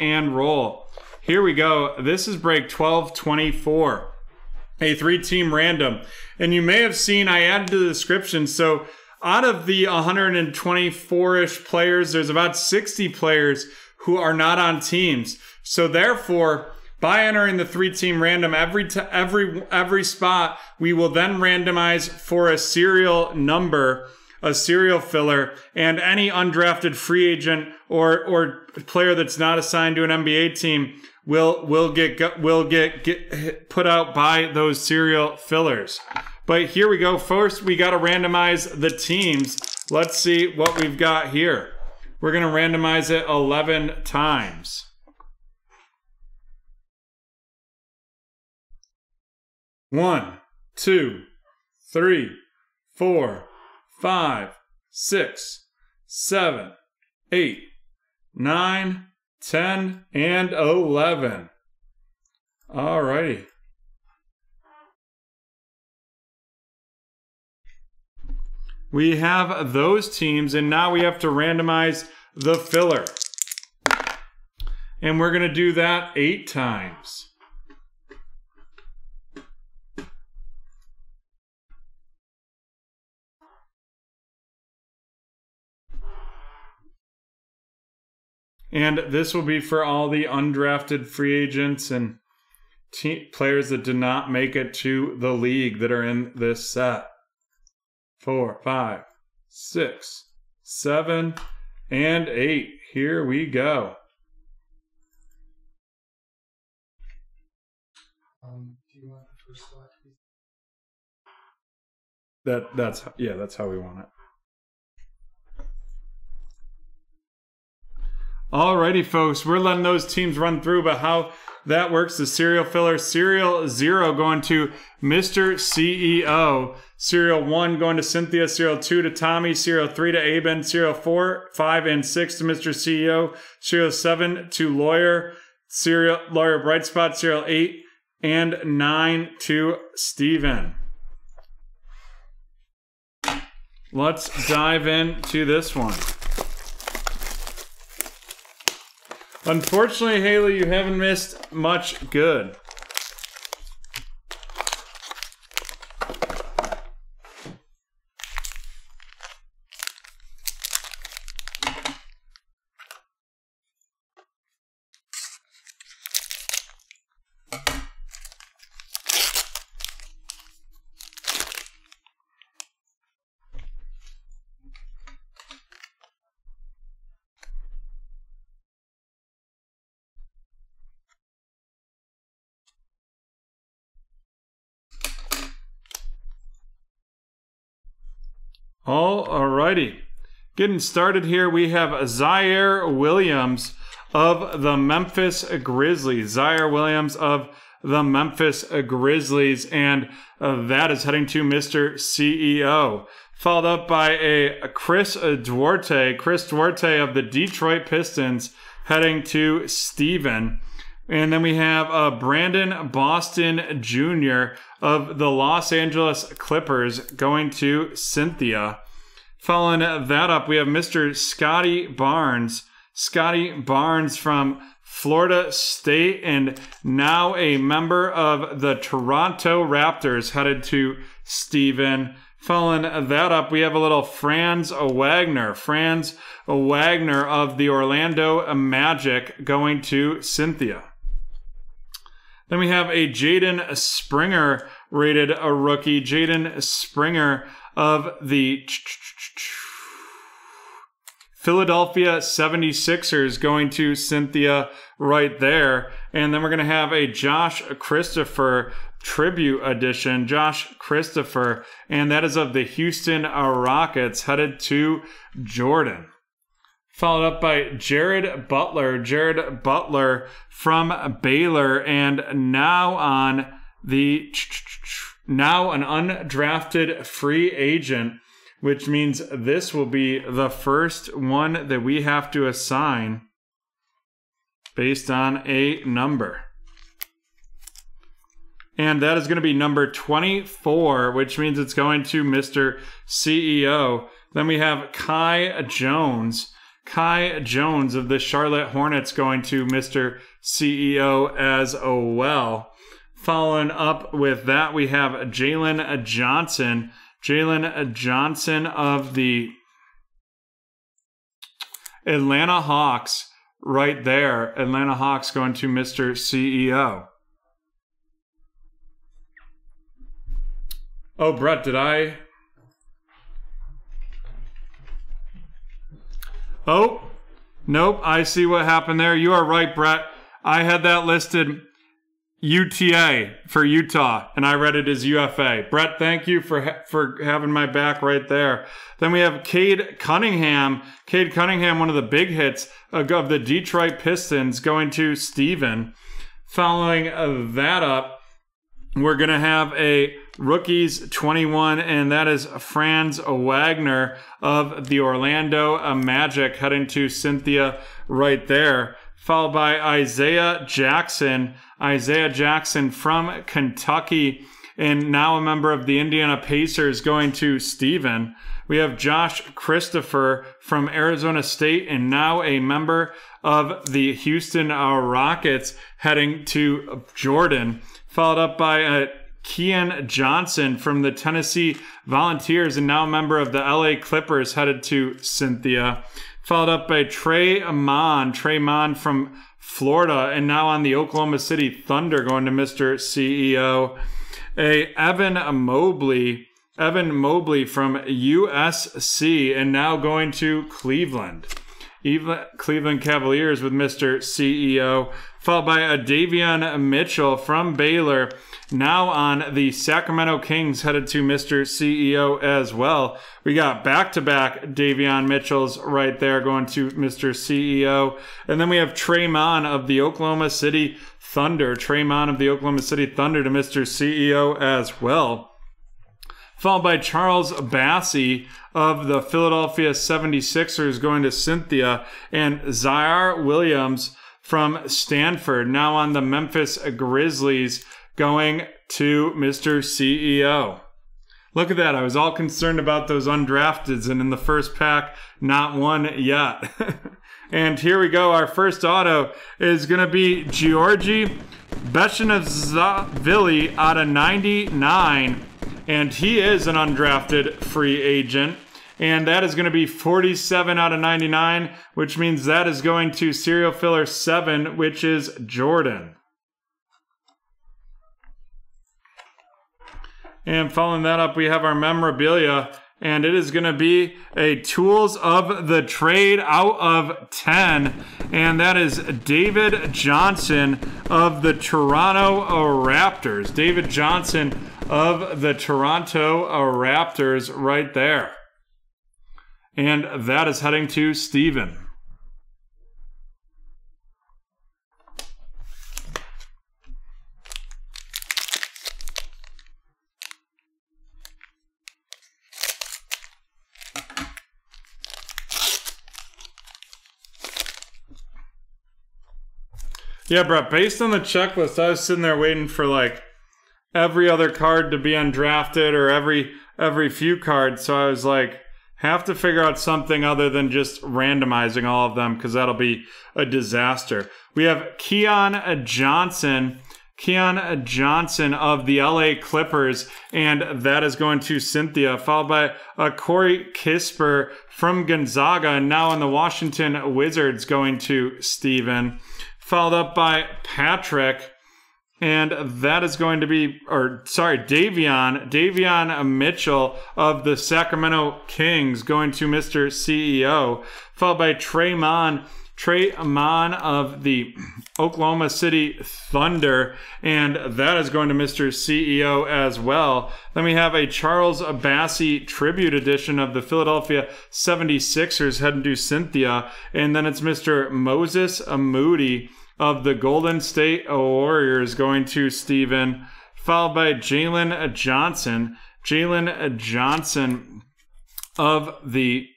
and roll. Here we go. This is break 1224, a 3-team random. And you may have seen I added to the description. So out of the 124-ish players, there's about 60 players who are not on teams. So therefore, by entering the 3-team random, every spot, we will then randomize for a serial number, a serial filler, and any undrafted free agent or player that's not assigned to an NBA team will get put out by those serial fillers. But here we go. First, we got to randomize the teams. Let's see what we've got here. We're going to randomize it 11 times. 1, 2, 3, 4, 5, 6, 7, 8, 9, 10, and 11. Alrighty. We have those teams, and now we have to randomize the filler. And we're going to do that 8 times. And this will be for all the undrafted free agents and players that did not make it to the league that are in this set. 4, 5, 6, 7, and 8. Here we go. Do you want the first slide, please? That's how we want it. Alrighty, folks, we're letting those teams run through, but how that works, the serial filler, serial 0 going to Mr. CEO, serial 1 going to Cynthia, serial 2 to Tommy, serial 3 to Aben, serial 4, 5, and 6 to Mr. CEO, serial 7 to Lawyer, serial Lawyer Bright Spot, serial 8 and 9 to Steven. Let's dive into this one. Unfortunately, Haley, you haven't missed much good. Alrighty. Getting started here, we have Zaire Williams of the Memphis Grizzlies. Zaire Williams of the Memphis Grizzlies, and that is heading to Mr. CEO. Followed up by a Chris Duarte of the Detroit Pistons, heading to Steven. And then we have Brandon Boston Jr. of the Los Angeles Clippers going to Cynthia. Following that up, we have Mr. Scotty Barnes. Scotty Barnes from Florida State and now a member of the Toronto Raptors, headed to Steven. Following that up, we have a little Franz Wagner. Franz Wagner of the Orlando Magic going to Cynthia. Then we have a Jaden Springer rated a rookie. Jaden Springer of the Philadelphia 76ers going to Cynthia right there. And then we're going to have a Josh Christopher tribute edition. Josh Christopher, and that is of the Houston Rockets, headed to Jordan. Followed up by Jared Butler. Jared Butler from Baylor, and now an undrafted free agent, which means this will be the first one that we have to assign based on a number. And that is going to be number 24, which means it's going to Mr. CEO. Then we have Kai Jones. Kai Jones of the Charlotte Hornets going to Mr. CEO as well. Following up with that, we have Jalen Johnson. Jalen Johnson of the Atlanta Hawks right there. Atlanta Hawks going to Mr. CEO. Oh, Brett, did I? Oh, nope. I see what happened there. You are right, Brett. I had that listed UTA for Utah, and I read it as UFA. Brett, thank you for having my back right there. Then we have Cade Cunningham. Cade Cunningham, one of the big hits of the Detroit Pistons, going to Steven. Following that up, we're going to have a Rookies 21, and that is Franz Wagner of the Orlando Magic heading to Cynthia right there. Followed by Isaiah Jackson. Isaiah Jackson from Kentucky and now a member of the Indiana Pacers going to Steven. We have Josh Christopher from Arizona State and now a member of the Houston Rockets heading to Jordan. Followed up by Keon Johnson from the Tennessee Volunteers and now a member of the LA Clippers headed to Cynthia. Followed up by Trey Mon from Florida and now on the Oklahoma City Thunder going to Mr. CEO. Evan Mobley from USC and now going to Cleveland. Cleveland Cavaliers with Mr. CEO. Followed by Davion Mitchell from Baylor, now on the Sacramento Kings, headed to Mr. CEO as well. We got back-to-back Davion Mitchells right there going to Mr. CEO. And then we have Trey Mon of the Oklahoma City Thunder. Trey Mon of the Oklahoma City Thunder to Mr. CEO as well. Followed by Charles Bassey of the Philadelphia 76ers going to Cynthia. And Zaire Williams from Stanford, now on the Memphis Grizzlies, going to Mr. CEO. Look at that. I was all concerned about those undrafteds, and in the first pack, not one yet. And here we go. Our first auto is going to be Georgi Beshanavili out of 99, and he is an undrafted free agent. And that is going to be 47 out of 99, which means that is going to serial filler 7, which is Jordan. And following that up, we have our memorabilia, and it is going to be a Tools of the Trade out of 10, and that is David Johnson of the Toronto Raptors. David Johnson of the Toronto Raptors right there. And that is heading to Steven. Yeah, Brett, based on the checklist, I was sitting there waiting for like every other card to be undrafted or every few cards. So I was like, have to figure out something other than just randomizing all of them because that'll be a disaster. We have Keon Johnson of the LA Clippers, and that is going to Cynthia, followed by Corey Kispert from Gonzaga, and now in the Washington Wizards going to Steven, followed up by Patrick. And that is going to be, Davion Mitchell of the Sacramento Kings going to Mr. CEO, followed by Trey Mon of the Oklahoma City Thunder, and that is going to Mr. CEO as well. Then we have a Charles Bassey tribute edition of the Philadelphia 76ers heading to Cynthia, and then it's Mr. Moses Moody of the Golden State Warriors going to Steven, followed by Jalen Johnson of the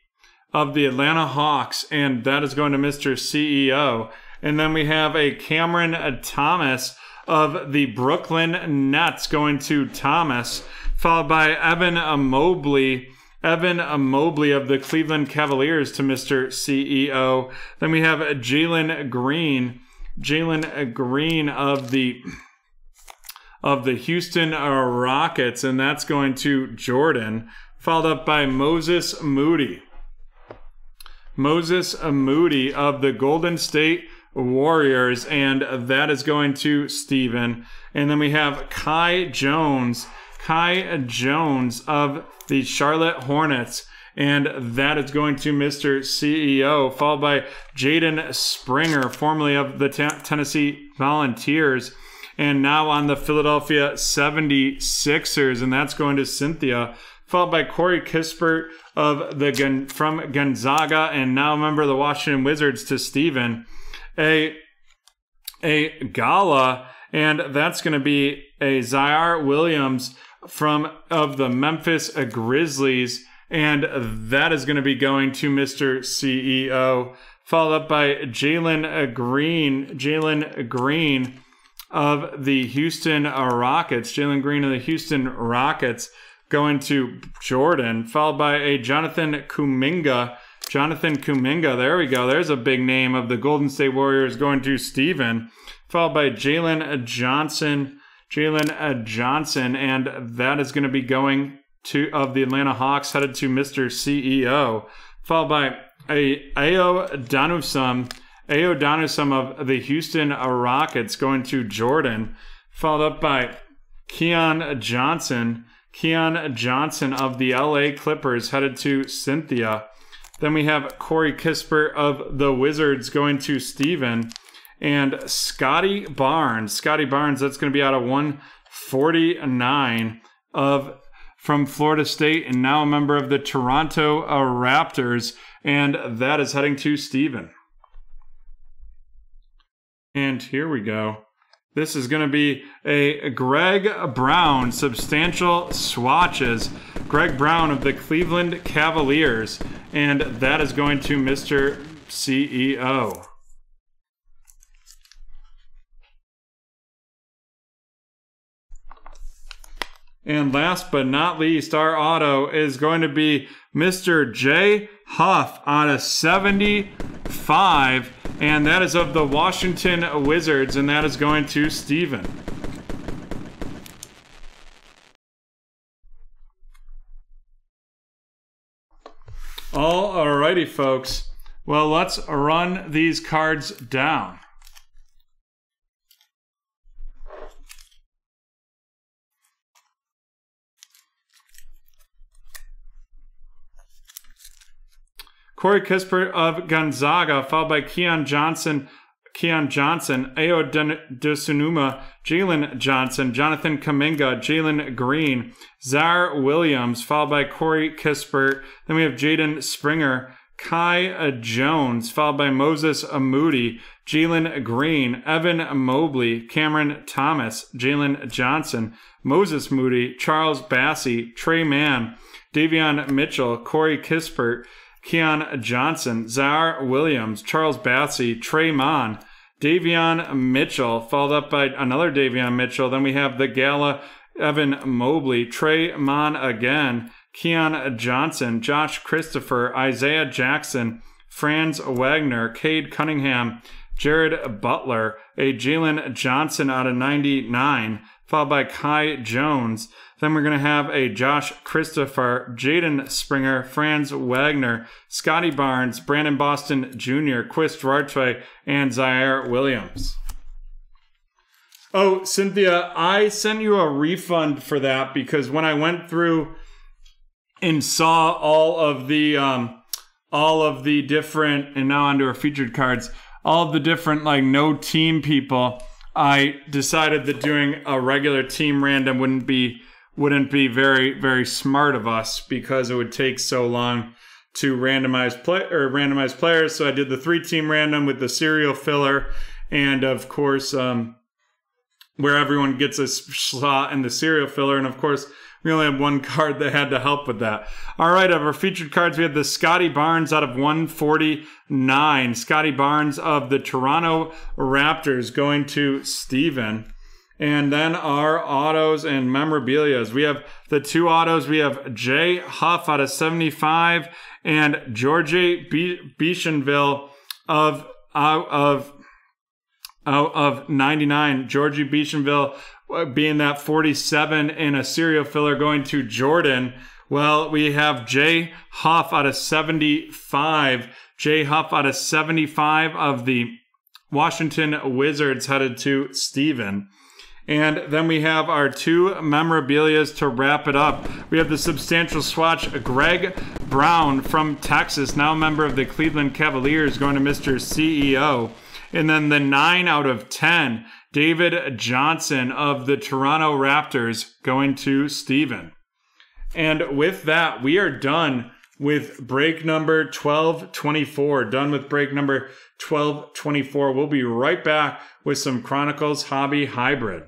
Atlanta Hawks, and that is going to Mr. CEO. And then we have a Cameron Thomas of the Brooklyn Nets going to Thomas, followed by Evan Mobley Evan Mobley of the Cleveland Cavaliers to Mr. CEO. Then we have Jalen Green of the Houston Rockets, and that's going to Jordan, followed up by Moses Moody. Moses Moody of the Golden State Warriors, and that is going to Steven. And then we have Kai Jones of the Charlotte Hornets, and that is going to Mr. CEO, followed by Jaden Springer, formerly of the Tennessee Volunteers, and now on the Philadelphia 76ers, and that's going to Cynthia, followed by Corey Kispert from Gonzaga, and now a member of the Washington Wizards to Steven. A Gala, and that's going to be a Zaire Williams of the Memphis Grizzlies, and that is going to be going to Mr. CEO, followed up by Jalen Green of the Houston Rockets. Jalen Green of the Houston Rockets going to Jordan, followed by a Jonathan Kuminga, there we go. There's a big name of the Golden State Warriors going to Steven, followed by Jalen Johnson, and that is going to be going to of the Atlanta Hawks, headed to Mr. CEO, followed by Ayo Danusum of the Houston Rockets going to Jordan, followed up by Keon Johnson of the LA Clippers, headed to Cynthia. Then we have Corey Kispert of the Wizards going to Steven, and Scotty Barnes, that's going to be out of 149 from Florida State, and now a member of the Toronto Raptors, and that is heading to Steven. And here we go. This is going to be a Greg Brown, substantial swatches. Greg Brown of the Cleveland Cavaliers, and that is going to Mr. CEO. And last but not least, our auto is going to be Mr. J. Huff out of 75, and that is of the Washington Wizards, and that is going to Steven. Alrighty, folks. Well, let's run these cards down. Corey Kispert of Gonzaga, followed by Keon Johnson, Ayo Dosunmu, Jalen Johnson, Jonathan Kuminga, Jalen Green, Zaire Williams, followed by Corey Kispert. Then we have Jaden Springer, Kai Jones, followed by Moses Moody, Jalen Green, Evan Mobley, Cameron Thomas, Jalen Johnson, Moses Moody, Charles Bassey, Trey Mann, Davion Mitchell, Corey Kispert, Keon Johnson, Zaire Williams, Charles Bassey, Trey Mann, Davion Mitchell, followed up by another Davion Mitchell. Then we have the Gala, Evan Mobley, Trey Mann again, Keon Johnson, Josh Christopher, Isaiah Jackson, Franz Wagner, Cade Cunningham, Jared Butler, a Jalen Johnson out of 99, followed by Kai Jones. Then we're going to have a Josh Christopher, Jaden Springer, Franz Wagner, Scotty Barnes, Brandon Boston Jr., Quist Duarte, and Zaire Williams. Oh, Cynthia, I sent you a refund for that because when I went through and saw all of the different, and now onto our featured cards, all of the different like no team people, I decided that doing a regular team random wouldn't be very, very smart of us because it would take so long to randomize players. So I did the 3-team random with the serial filler, and of course, where everyone gets a slot in the serial filler. And of course, we only had one card that had to help with that. All right, of our featured cards, we had the Scotty Barnes out of 149. Scotty Barnes of the Toronto Raptors going to Steven. And then our autos and memorabilias. We have the 2 autos. We have Jay Huff out of 75 and Georgie Bichonville out of 99. Georgie Bichonville being that 47 in a serial filler going to Jordan. Well, we have Jay Huff out of 75. Jay Huff out of 75 of the Washington Wizards headed to Steven. And then we have our 2 memorabilias to wrap it up. We have the substantial swatch, Greg Brown from Texas, now a member of the Cleveland Cavaliers, going to Mr. CEO. And then the 9 out of 10, David Johnson of the Toronto Raptors, going to Steven. And with that, we are done with break number 1224. Done with break number 1224. We'll be right back with some Chronicles Hobby Hybrid.